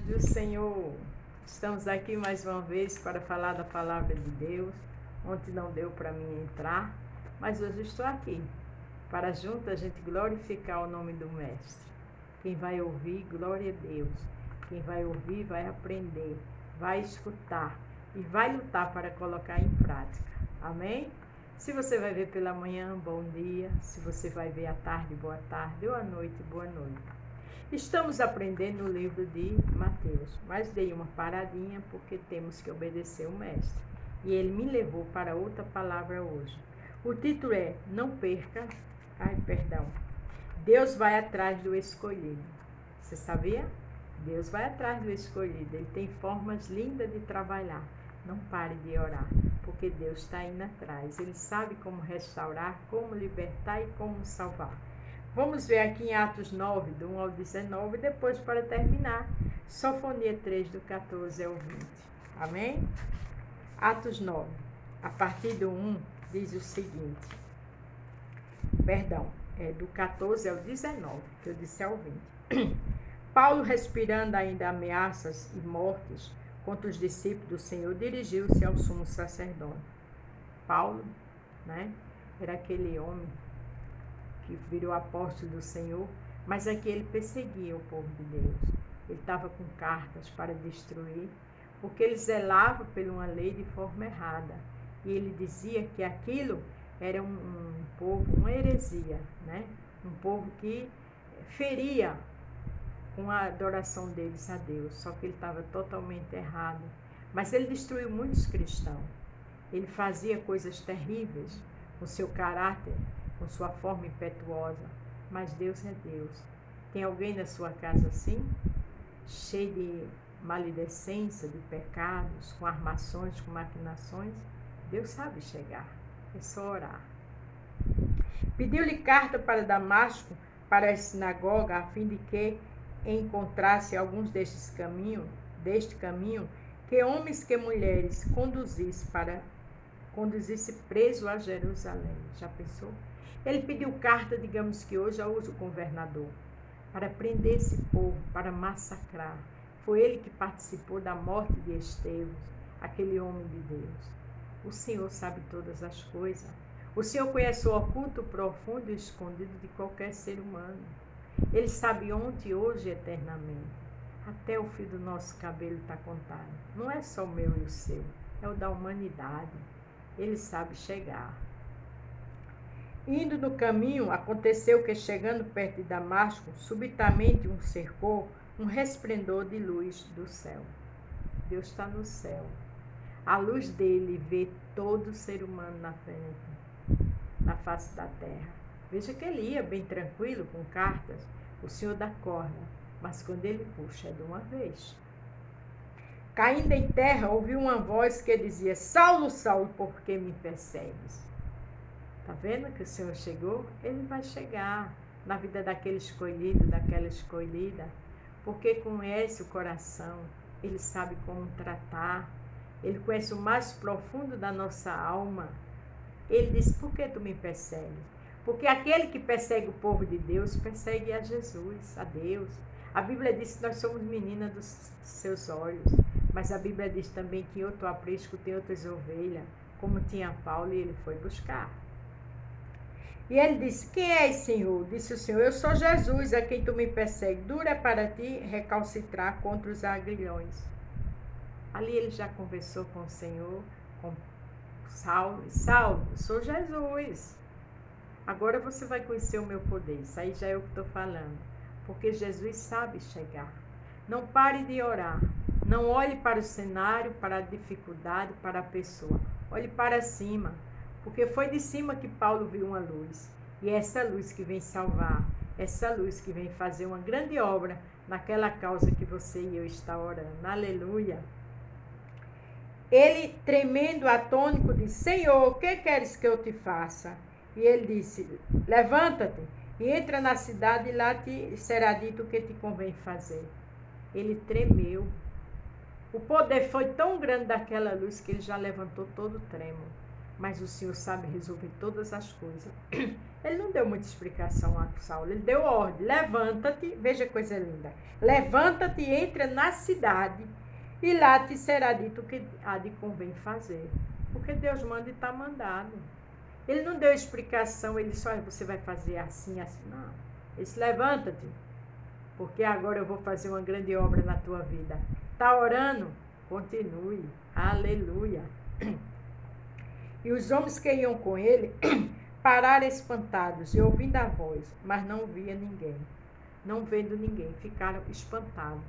do Senhor. Estamos aqui mais uma vez para falar da palavra de Deus. Ontem não deu para mim entrar, mas hoje estou aqui para juntos a gente glorificar o nome do Mestre. Quem vai ouvir, glória a Deus. Quem vai ouvir, vai aprender, vai escutar e vai lutar para colocar em prática. Amém? Se você vai ver pela manhã, bom dia. Se você vai ver à tarde, boa tarde. Ou à noite, boa noite. Estamos aprendendo o livro de Mateus, mas dei uma paradinha porque temos que obedecer o Mestre. E ele me levou para outra palavra hoje. O título é Não perca. Deus vai atrás do escolhido. Você sabia? Deus vai atrás do escolhido. Ele tem formas lindas de trabalhar. Não pare de orar, porque Deus está indo atrás. Ele sabe como restaurar, como libertar e como salvar. Vamos ver aqui em Atos 9, do 1 ao 19, e depois, para terminar, Sofonia 3, do 14 ao 20. Amém? Atos 9, a partir do 1, diz o seguinte. Do 14 ao 19, que eu disse ao 20. Paulo, respirando ainda ameaças e mortes contra os discípulos do Senhor, dirigiu-se ao sumo sacerdote. Paulo, era aquele homem que virou apóstolo do Senhor, mas aqui ele perseguia o povo de Deus. Ele estava com cartas para destruir, porque ele zelava por uma lei de forma errada. E ele dizia que aquilo era um povo, uma heresia, um povo que feria com a adoração deles a Deus, só que ele estava totalmente errado. Mas ele destruiu muitos cristãos. Ele fazia coisas terríveis com seu caráter, com sua forma impetuosa. Mas Deus é Deus. Tem alguém na sua casa assim? Cheio de maledicência, de pecados, com armações, com maquinações? Deus sabe chegar. É só orar. Pediu-lhe carta para Damasco, para a sinagoga, a fim de que encontrasse alguns deste caminho, que homens que mulheres conduzisse preso a Jerusalém. Já pensou? Ele pediu carta, digamos que hoje ao governador, para prender esse povo, para massacrar. Foi ele que participou da morte de Estevão, aquele homem de Deus. O Senhor sabe todas as coisas. O Senhor conhece o oculto, o profundo e o escondido de qualquer ser humano. Ele sabe ontem, hoje e eternamente. Até o fio do nosso cabelo está contado. Não é só o meu e o seu, é o da humanidade. Ele sabe chegar. Indo no caminho, aconteceu que, chegando perto de Damasco, subitamente o cercou um resplendor de luz do céu. Deus está no céu. A luz dele vê todo ser humano na frente, na face da terra. Veja que ele ia bem tranquilo, com cartas, o Senhor dá corda, mas quando ele puxa é de uma vez. Caindo em terra, ouviu uma voz que dizia: Saulo, Saulo, por que me persegues? Está vendo que o Senhor chegou? Ele vai chegar na vida daquele escolhido, daquela escolhida, porque conhece o coração, ele sabe como tratar, ele conhece o mais profundo da nossa alma. Ele diz: por que tu me persegues? Porque aquele que persegue o povo de Deus, persegue a Jesus, a Deus. A Bíblia diz que nós somos meninas dos seus olhos, mas a Bíblia diz também que outro aprisco tem outras ovelhas, como tinha Paulo, e ele foi buscar. E ele disse: quem és, Senhor? Disse o Senhor: eu sou Jesus, a quem tu me persegue. Dura para ti recalcitrar contra os agrilhões. Ali ele já conversou com o Senhor, com Saulo. Saulo, eu sou Jesus. Agora você vai conhecer o meu poder. Isso aí já é o que estou falando. Porque Jesus sabe chegar. Não pare de orar. Não olhe para o cenário, para a dificuldade, para a pessoa. Olhe para cima. Porque foi de cima que Paulo viu uma luz. E é essa luz que vem salvar. Essa luz que vem fazer uma grande obra naquela causa que você e eu está orando. Aleluia. Ele, tremendo, atônico, disse: Senhor, o que queres que eu te faça? E ele disse: levanta-te e entra na cidade, e lá te será dito o que te convém fazer. Ele tremeu. O poder foi tão grande daquela luz que ele já levantou todo trêmulo. mas o Senhor sabe resolver todas as coisas. Ele não deu muita explicação a Saulo, ele deu ordem: levanta-te, veja que coisa linda, levanta-te e entra na cidade, e lá te será dito o que há de convém fazer. Porque Deus manda e está mandado. Ele não deu explicação, ele só: você vai fazer assim, assim. Não. Ele disse: levanta-te, porque agora eu vou fazer uma grande obra na tua vida. Está orando? Continue. Aleluia. E os homens que iam com ele pararam espantados e ouvindo a voz, mas não via ninguém. Não vendo ninguém, ficaram espantados.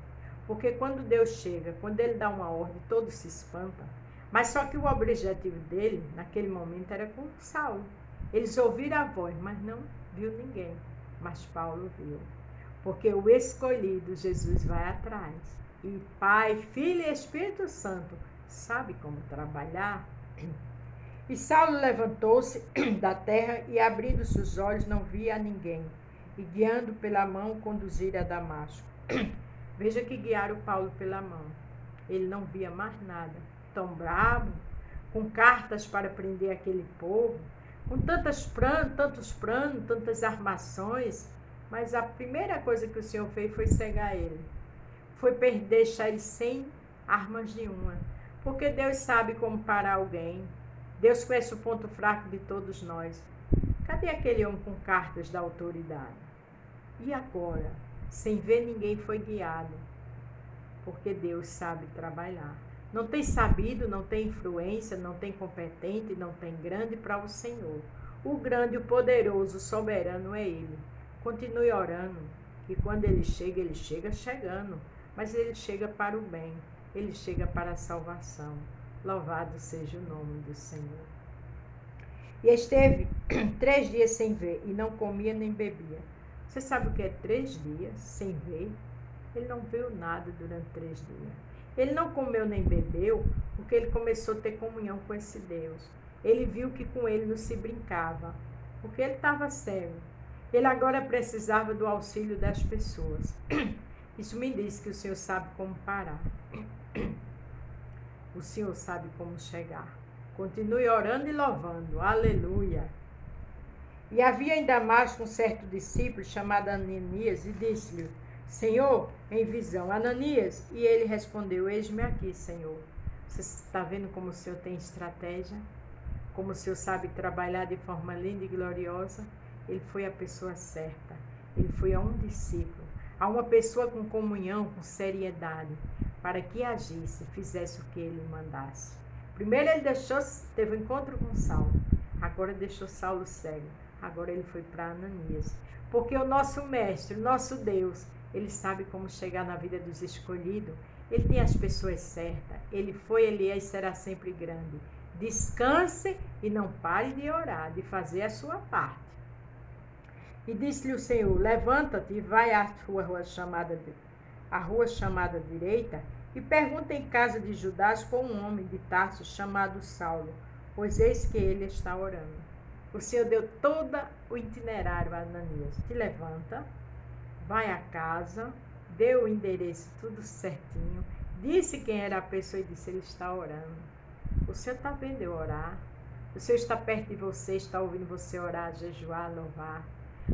Porque quando Deus chega, quando ele dá uma ordem, todos se espantam. Mas só que o objetivo dele, naquele momento, era com Saulo. Eles ouviram a voz, mas não viu ninguém. Mas Paulo viu. Porque o escolhido, Jesus, vai atrás. E Pai, Filho e Espírito Santo sabe como trabalhar. E Saulo levantou-se da terra e, abrindo seus olhos, não via ninguém. E, guiando pela mão, conduziram a Damasco. Veja que guiaram Paulo pela mão. Ele não via mais nada. Tão bravo, com cartas para prender aquele povo, com tantos planos, tantas armações. Mas a primeira coisa que o Senhor fez foi cegar ele. Foi deixar ele sem armas nenhuma. Porque Deus sabe como parar alguém. Deus conhece o ponto fraco de todos nós. Cadê aquele homem com cartas da autoridade? E agora? Sem ver ninguém, foi guiado. Porque Deus sabe trabalhar. Não tem sabido, não tem influência, não tem competente, não tem grande para o Senhor. O grande, o poderoso, o soberano é Ele. Continue orando, que quando Ele chega chegando. Mas Ele chega para o bem, Ele chega para a salvação. Louvado seja o nome do Senhor. E esteve 3 dias sem ver, e não comia nem bebia. Você sabe o que é 3 dias sem ver? Ele não viu nada durante 3 dias. Ele não comeu nem bebeu, porque ele começou a ter comunhão com esse Deus. Ele viu que com ele não se brincava, porque ele estava cego. Ele agora precisava do auxílio das pessoas. Isso me diz que o Senhor sabe como parar. O Senhor sabe como chegar. Continue orando e louvando. Aleluia. E havia em Damasco um certo discípulo chamado Ananias, e disse-lhe: Senhor, em visão, Ananias. E ele respondeu: eis-me aqui, Senhor. Você está vendo como o Senhor tem estratégia? Como o Senhor sabe trabalhar de forma linda e gloriosa? Ele foi a pessoa certa. Ele foi a um discípulo, a uma pessoa com comunhão, com seriedade, para que agisse, fizesse o que ele mandasse. Primeiro ele teve um encontro com Saulo. Agora deixou Saulo cego. Agora ele foi para Ananias. Porque o nosso mestre, o nosso Deus, ele sabe como chegar na vida dos escolhidos. Ele tem as pessoas certas. Ele foi, ele é e será sempre grande. Descanse e não pare de orar, de fazer a sua parte. E disse-lhe o Senhor: levanta-te e vai à rua chamada direita, e pergunta em casa de Judas por um homem de Tarso chamado Saulo, pois eis que ele está orando. O Senhor deu todo o itinerário a Ananias. Te levanta, vai à casa, deu o endereço tudo certinho, disse quem era a pessoa e disse: ele está orando. O Senhor está vendo eu orar. O Senhor está perto de você, está ouvindo você orar, jejuar, louvar.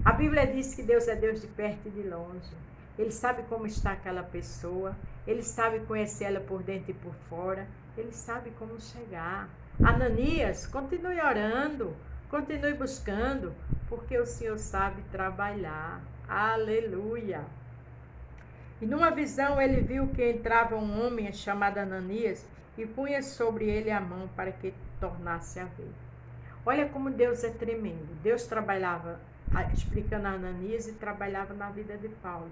A Bíblia diz que Deus é Deus de perto e de longe. Ele sabe como está aquela pessoa. Ele sabe conhecer ela por dentro e por fora. Ele sabe como chegar. Ananias, continue orando. Continue buscando. Porque o Senhor sabe trabalhar. Aleluia. E numa visão ele viu que entrava um homem chamado Ananias e punha sobre ele a mão para que tornasse a ver. Olha como Deus é tremendo. Deus trabalhava explicando a Ananias e trabalhava na vida de Paulo.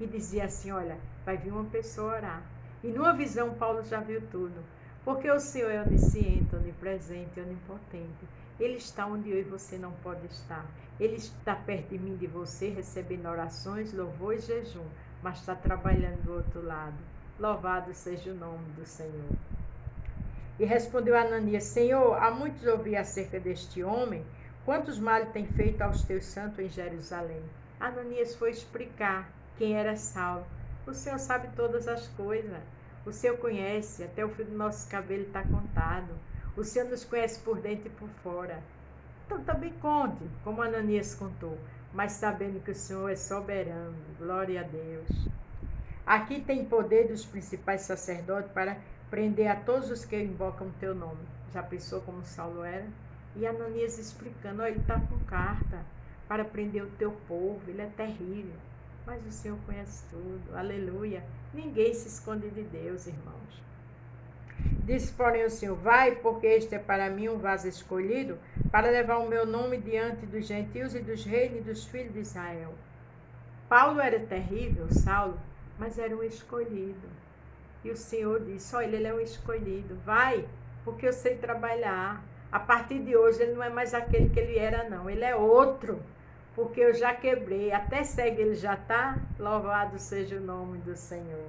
E dizia assim: olha, vai vir uma pessoa orar. E numa visão Paulo já viu tudo. Porque o Senhor é onisciente, onipresente, onipotente. Ele está onde eu e você não pode estar. Ele está perto de mim, de você, recebendo orações, louvor e jejum. Mas está trabalhando do outro lado. Louvado seja o nome do Senhor. E respondeu Ananias: Senhor, há muitos ouvi acerca deste homem. Quantos males tem feito aos teus santos em Jerusalém? Ananias foi explicar quem era Saulo. O Senhor sabe todas as coisas. O Senhor conhece, até o fio do nosso cabelo está contado. O Senhor nos conhece por dentro e por fora. Então também conte, como Ananias contou, mas sabendo que o Senhor é soberano. Glória a Deus. Aqui tem poder dos principais sacerdotes para prender a todos os que invocam o teu nome. Já pensou como Saulo era? E Ananias explicando, ele está com carta para prender o teu povo, ele é terrível. Mas o Senhor conhece tudo, aleluia. Ninguém se esconde de Deus, irmãos. Disse, porém, o Senhor, vai, porque este é para mim um vaso escolhido, para levar o meu nome diante dos gentios e dos reis e dos filhos de Israel. Paulo era terrível, Saulo, mas era um escolhido. E o Senhor disse, olha, ele é um escolhido, vai, porque eu sei trabalhar. A partir de hoje ele não é mais aquele que ele era, não, ele é outro, porque eu já quebrei, até cego ele já está, louvado seja o nome do Senhor.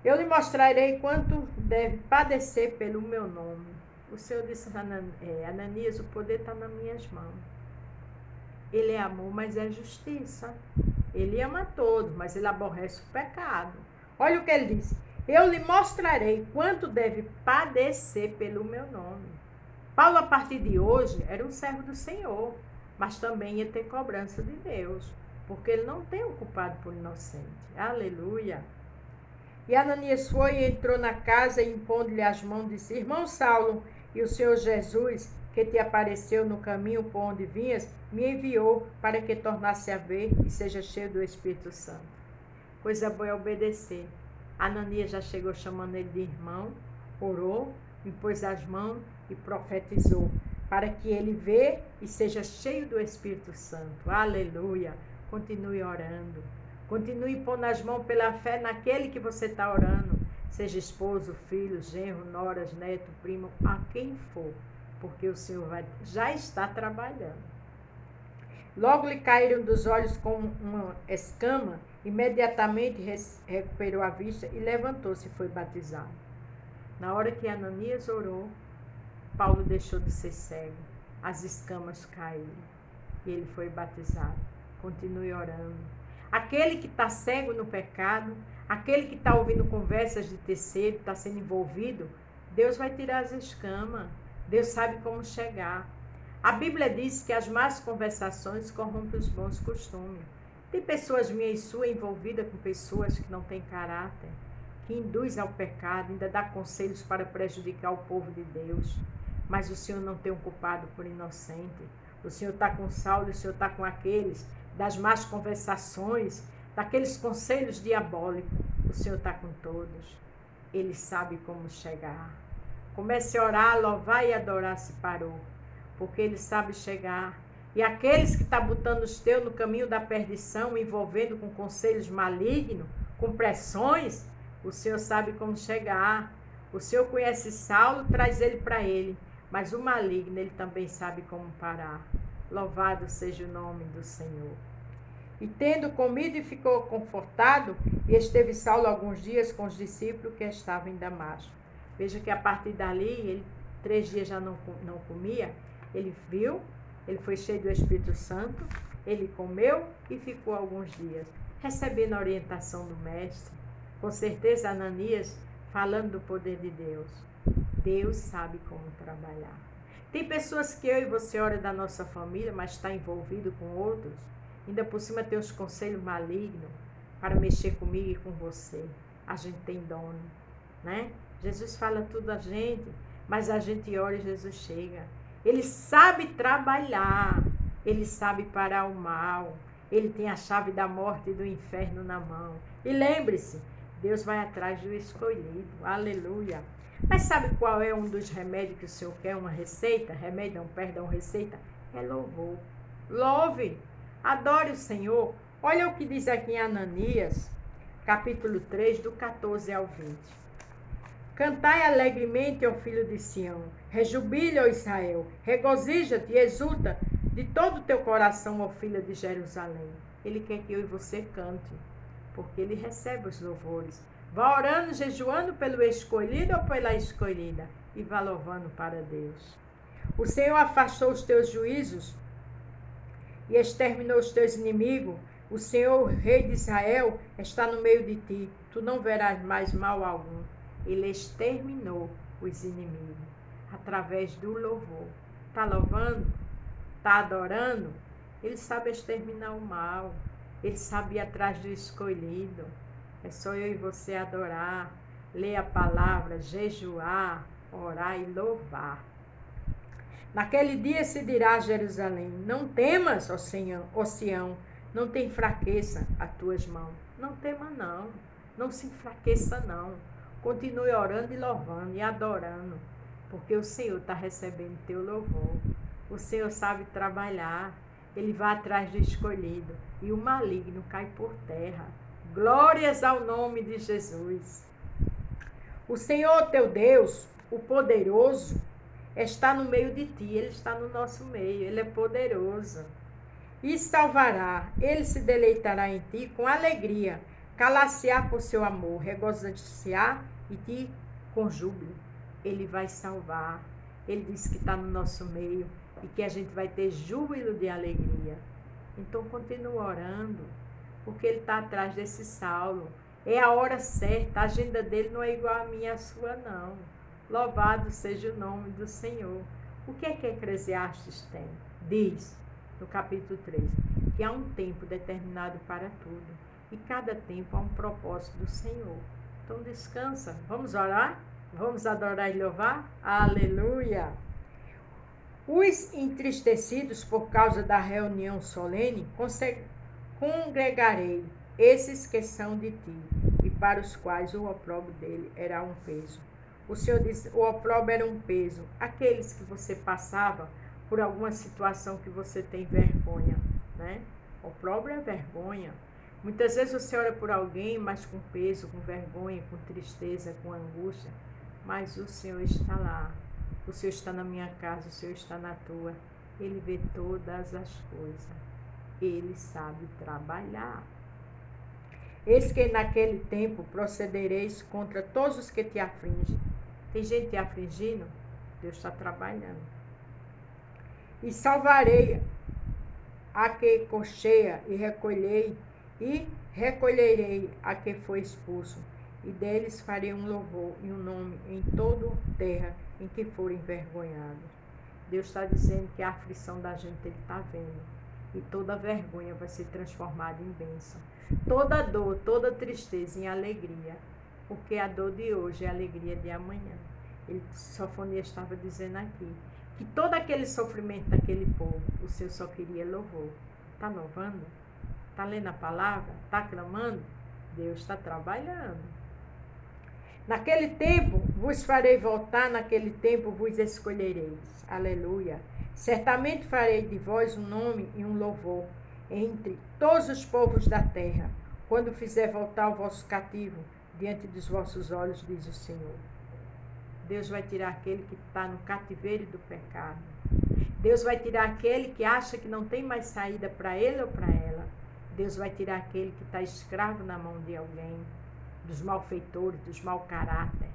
Eu lhe mostrarei quanto deve padecer pelo meu nome. O Senhor disse a Ananias, o poder está nas minhas mãos. Ele é amor, mas é justiça. Ele ama todos, mas ele aborrece o pecado. Olha o que ele disse. Eu lhe mostrarei quanto deve padecer pelo meu nome. Paulo, a partir de hoje, era um servo do Senhor, mas também ia ter cobrança de Deus, porque ele não tem um culpado por inocente. Aleluia. E Ananias foi e entrou na casa e impondo-lhe as mãos, disse, irmão Saulo, e o Senhor Jesus, que te apareceu no caminho por onde vinhas, me enviou para que tornasse a ver e seja cheio do Espírito Santo. Coisa boa é obedecer. Ananias já chegou chamando ele de irmão, orou, impôs as mãos e profetizou, para que ele vê e seja cheio do Espírito Santo. Aleluia. Continue orando. Continue pondo as mãos pela fé naquele que você está orando. Seja esposo, filho, genro, noras, neto, primo, a quem for. Porque o Senhor já está trabalhando. Logo lhe caíram dos olhos como uma escama. Imediatamente recuperou a vista e levantou-se e foi batizado. Na hora que Ananias orou, Paulo deixou de ser cego. As escamas caíram. E ele foi batizado. Continue orando. Aquele que está cego no pecado, aquele que está ouvindo conversas de terceiro, está sendo envolvido, Deus vai tirar as escamas. Deus sabe como chegar. A Bíblia diz que as más conversações corrompem os bons costumes. Tem pessoas minhas e suas envolvidas com pessoas que não têm caráter, que induz ao pecado, ainda dá conselhos para prejudicar o povo de Deus. Mas o Senhor não tem um culpado por inocente. O Senhor está com Saulo, o Senhor está com aqueles das más conversações, daqueles conselhos diabólicos. O Senhor está com todos. Ele sabe como chegar. Comece a orar, louvar e adorar se parou, porque ele sabe chegar. E aqueles que estão botando os teus no caminho da perdição, envolvendo com conselhos malignos, com pressões, o Senhor sabe como chegar. O Senhor conhece Saulo, traz ele para ele, mas o maligno ele também sabe como parar. Louvado seja o nome do Senhor. E tendo comido e ficou confortado, e esteve Saulo alguns dias com os discípulos que estavam em Damasco. Veja que a partir dali, ele 3 dias já não comia, ele viu, ele foi cheio do Espírito Santo, ele comeu e ficou alguns dias, recebendo a orientação do mestre. Com certeza Ananias falando do poder de Deus. Deus sabe como trabalhar. Tem pessoas que eu e você ora da nossa família, mas está envolvido com outros. Ainda por cima tem os conselhos malignos para mexer comigo e com você. A gente tem dono, né? Jesus fala tudo a gente, mas a gente ora e Jesus chega. Ele sabe trabalhar, ele sabe parar o mal, ele tem a chave da morte e do inferno na mão. E lembre-se, Deus vai atrás do escolhido, aleluia. Mas sabe qual é um dos remédios que o Senhor quer? Uma receita? Remédio, não, perdão, receita? É louvor. Louve, adore o Senhor. Olha o que diz aqui em Ananias, capítulo 3, do 14 ao 20. Cantai alegremente, ó filho de Sião, rejubile, ó Israel, regozija-te e exulta de todo o teu coração, ó filha de Jerusalém. Ele quer que eu e você cante, porque ele recebe os louvores. Vá orando, jejuando pelo escolhido ou pela escolhida, e vá louvando para Deus. O Senhor afastou os teus juízos e exterminou os teus inimigos. O Senhor, Rei de Israel, está no meio de ti. Tu não verás mais mal algum. Ele exterminou os inimigos. através do louvor. Está louvando? Está adorando? Ele sabe exterminar o mal. Ele sabe ir atrás do escolhido. É só eu e você adorar, ler a palavra, jejuar, orar e louvar. Naquele dia se dirá a Jerusalém: não temas, ó Sião, não tem fraqueza as tuas mãos. Não tema não, não se enfraqueça não. Continue orando e louvando e adorando, porque o Senhor está recebendo teu louvor. O Senhor sabe trabalhar, Ele vai atrás do escolhido e o maligno cai por terra. Glórias ao nome de Jesus. O Senhor teu Deus, o poderoso, está no meio de ti, Ele está no nosso meio, Ele é poderoso. E salvará, Ele se deleitará em ti com alegria, calar-se-á por seu amor, regozijar e ti com júbilo. Ele vai salvar, Ele disse que está no nosso meio e que a gente vai ter júbilo de alegria. Então continua orando, porque Ele está atrás desse Saulo. É a hora certa, a agenda dele não é igual a minha e a sua não. Louvado seja o nome do Senhor. O que Eclesiastes tem? Diz, no capítulo 3, que há um tempo determinado para tudo. E cada tempo há um propósito do Senhor. Então descansa. Vamos orar? Vamos adorar e louvar? Aleluia! Os entristecidos por causa da reunião solene, congregarei esses que são de ti, e para os quais o opróbrio dele era um peso. O Senhor diz, o opróbrio era um peso. Aqueles que você passava por alguma situação que você tem vergonha, né? O opróbrio é vergonha. Muitas vezes você ora por alguém, mas com peso, com vergonha, com tristeza, com angústia. Mas o Senhor está lá. O Senhor está na minha casa, o Senhor está na tua. Ele vê todas as coisas. Ele sabe trabalhar. Eis que naquele tempo procedereis contra todos os que te afligem. Tem gente te afligindo? Deus está trabalhando. E salvarei a que cocheia e recolherei a que foi expulso. E deles farei um louvor e um nome em toda terra em que forem envergonhados. Deus está dizendo que a aflição da gente Ele está vendo. E toda vergonha vai ser transformada em bênção. Toda dor, toda tristeza em alegria. Porque a dor de hoje é a alegria de amanhã. Sofonias estava dizendo aqui que todo aquele sofrimento daquele povo, o Senhor só queria louvor. Está louvando? Está lendo a palavra? Está clamando? Deus está trabalhando. Naquele tempo vos farei voltar, naquele tempo vos escolhereis. Aleluia. Certamente farei de vós um nome e um louvor entre todos os povos da terra, quando fizer voltar o vosso cativo diante dos vossos olhos, diz o Senhor. Deus vai tirar aquele que está no cativeiro do pecado. Deus vai tirar aquele que acha que não tem mais saída para ele ou para ela. Deus vai tirar aquele que está escravo na mão de alguém, dos malfeitores, dos mau caráter.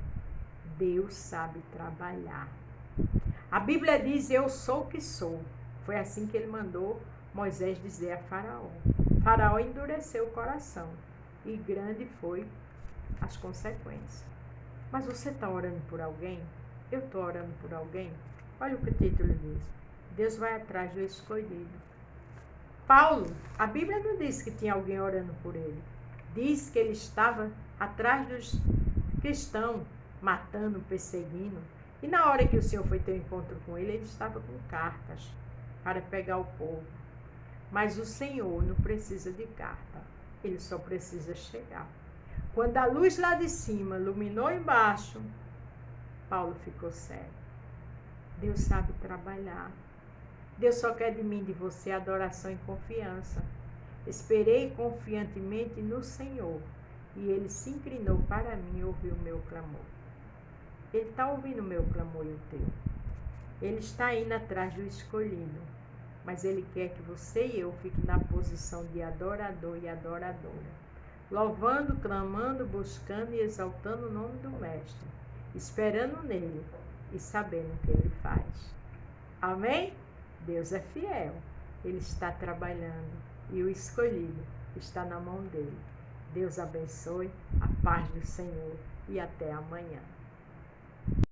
Deus sabe trabalhar. A Bíblia diz, eu sou o que sou. Foi assim que ele mandou Moisés dizer a Faraó. Faraó endureceu o coração e grande foi as consequências. Mas você está orando por alguém? Eu estou orando por alguém? Olha o que o título diz. Deus vai atrás do escolhido. Paulo, a Bíblia não diz que tinha alguém orando por ele. Diz que ele estava atrás dos cristãos, matando, perseguindo. E na hora que o Senhor foi ter um encontro com ele, ele estava com cartas para pegar o povo. Mas o Senhor não precisa de carta. Ele só precisa chegar. Quando a luz lá de cima iluminou embaixo, Paulo ficou cego. Deus sabe trabalhar. Deus só quer de mim e de você adoração e confiança. Esperei confiantemente no Senhor, e Ele se inclinou para mim e ouviu o meu clamor. Ele está ouvindo o meu clamor e o teu. Ele está indo atrás do escolhido, mas Ele quer que você e eu fiquem na posição de adorador e adoradora. Louvando, clamando, buscando e exaltando o nome do Mestre, esperando nele e sabendo o que Ele faz. Amém? Deus é fiel, Ele está trabalhando e o escolhido está na mão dele. Deus abençoe, a paz do Senhor e até amanhã.